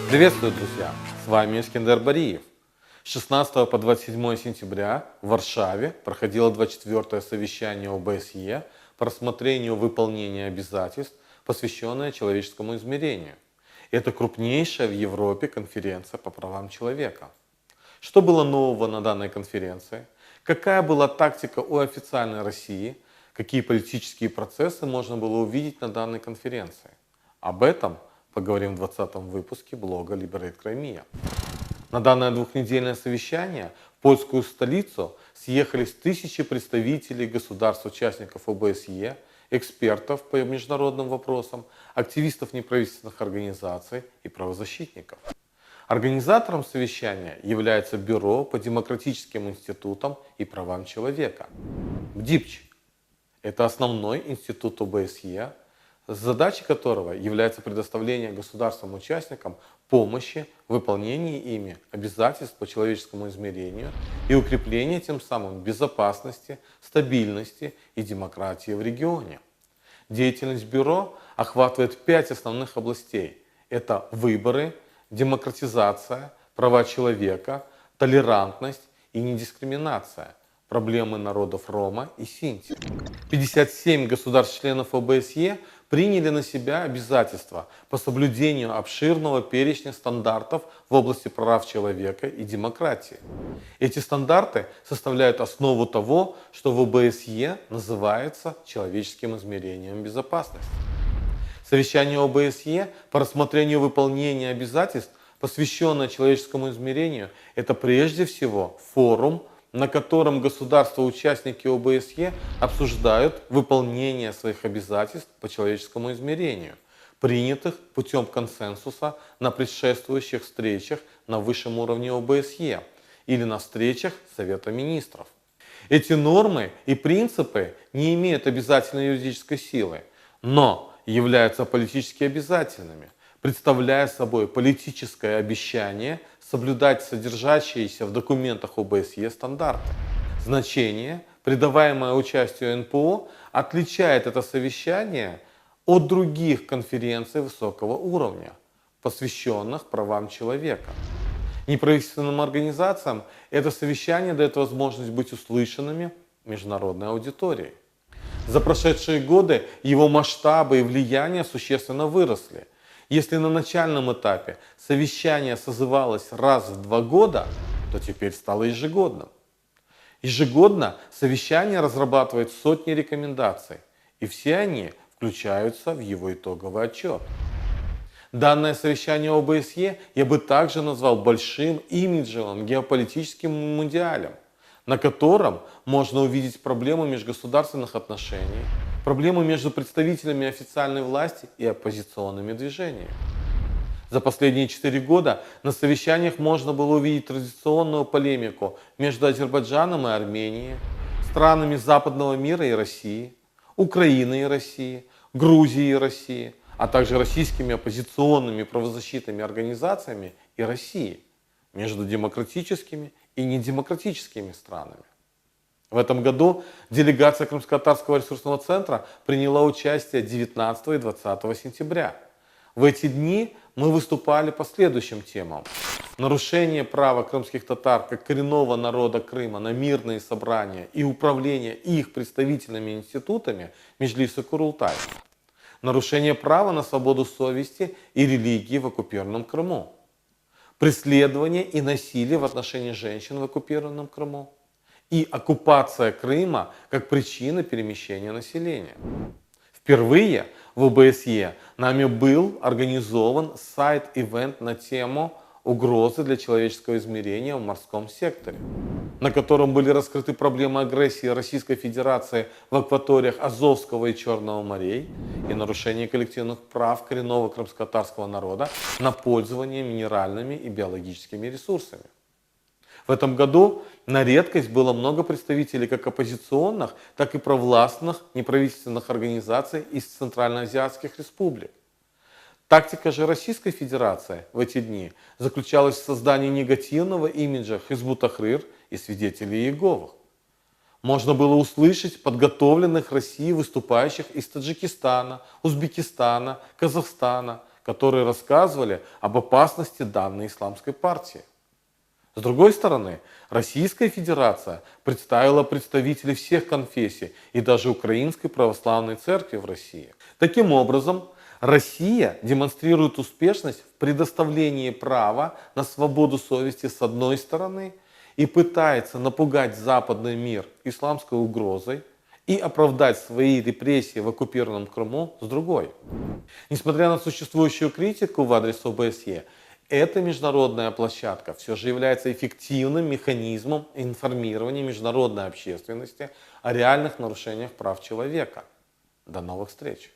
Приветствую, друзья! С вами Искандер Бариев. С 16 по 27 сентября в Варшаве проходило 24-е совещание ОБСЕ по рассмотрению выполнения обязательств, посвященное человеческому измерению. Это крупнейшая в Европе конференция по правам человека. Что было нового на данной конференции? Какая была тактика у официальной России? Какие политические процессы можно было увидеть на данной конференции? Об этом поговорим в 20-м выпуске блога Liberate Crimea. На данное двухнедельное совещание в польскую столицу съехались тысячи представителей государств-участников ОБСЕ, экспертов по международным вопросам, активистов неправительственных организаций и правозащитников. Организатором совещания является Бюро по демократическим институтам и правам человека, БДИПЧ. Это основной институт ОБСЕ, задачей которого является предоставление государствам-участникам помощи в выполнении ими обязательств по человеческому измерению и укрепление тем самым безопасности, стабильности и демократии в регионе. Деятельность бюро охватывает 5 основных областей. Это выборы, демократизация, права человека, толерантность и недискриминация, проблемы народов Рома и Синти. 57 государств-членов ОБСЕ приняли на себя обязательства по соблюдению обширного перечня стандартов в области прав человека и демократии. Эти стандарты составляют основу того, что в ОБСЕ называется человеческим измерением безопасности. Совещание ОБСЕ по рассмотрению выполнения обязательств, посвященное человеческому измерению, это прежде всего форум, на котором государства-участники ОБСЕ обсуждают выполнение своих обязательств по человеческому измерению, принятых путем консенсуса на предшествующих встречах на высшем уровне ОБСЕ или на встречах Совета министров. Эти нормы и принципы не имеют обязательной юридической силы, но являются политически обязательными, представляя собой политическое обещание соблюдать содержащиеся в документах ОБСЕ стандарты. Значение, придаваемое участию НПО, отличает это совещание от других конференций высокого уровня, посвященных правам человека. Неправительственным организациям это совещание дает возможность быть услышанными международной аудиторией. За прошедшие годы его масштабы и влияние существенно выросли. Если на начальном этапе совещание созывалось раз в 2 года, то теперь стало ежегодным. Ежегодно совещание разрабатывает сотни рекомендаций, и все они включаются в его итоговый отчет. Данное совещание ОБСЕ я бы также назвал большим имиджевым геополитическим мундиалем, на котором можно увидеть проблемы межгосударственных отношений, проблемы между представителями официальной власти и оппозиционными движениями. За последние 4 года на совещаниях можно было увидеть традиционную полемику между Азербайджаном и Арменией, странами западного мира и России, Украиной и Россией, Грузией и Россией, а также российскими оппозиционными правозащитными организациями и Россией, между демократическими и недемократическими странами. В этом году делегация Крымско-Татарского ресурсного центра приняла участие 19 и 20 сентября. В эти дни мы выступали по следующим темам. Нарушение права крымских татар как коренного народа Крыма на мирные собрания и управление их представительными институтами Меджлиса Курултай. Нарушение права на свободу совести и религии в оккупированном Крыму. Преследование и насилие в отношении женщин в оккупированном Крыму. И оккупация Крыма как причина перемещения населения. Впервые в ОБСЕ нами был организован сайт-ивент на тему «Угрозы для человеческого измерения в морском секторе», на котором были раскрыты проблемы агрессии Российской Федерации в акваториях Азовского и Черного морей и нарушение коллективных прав коренного крымско-татарского народа на пользование минеральными и биологическими ресурсами. В этом году на редкость было много представителей как оппозиционных, так и провластных неправительственных организаций из центральноазиатских республик. Тактика же Российской Федерации в эти дни заключалась в создании негативного имиджа Хизбут-Тахрир и свидетелей Иеговых. Можно было услышать подготовленных Россией выступающих из Таджикистана, Узбекистана, Казахстана, которые рассказывали об опасности данной исламской партии. С другой стороны, Российская Федерация представила представителей всех конфессий и даже Украинской Православной Церкви в России. Таким образом, Россия демонстрирует успешность в предоставлении права на свободу совести с одной стороны и пытается напугать западный мир исламской угрозой и оправдать свои репрессии в оккупированном Крыму с другой. Несмотря на существующую критику в адрес ОБСЕ, эта международная площадка все же является эффективным механизмом информирования международной общественности о реальных нарушениях прав человека. До новых встреч!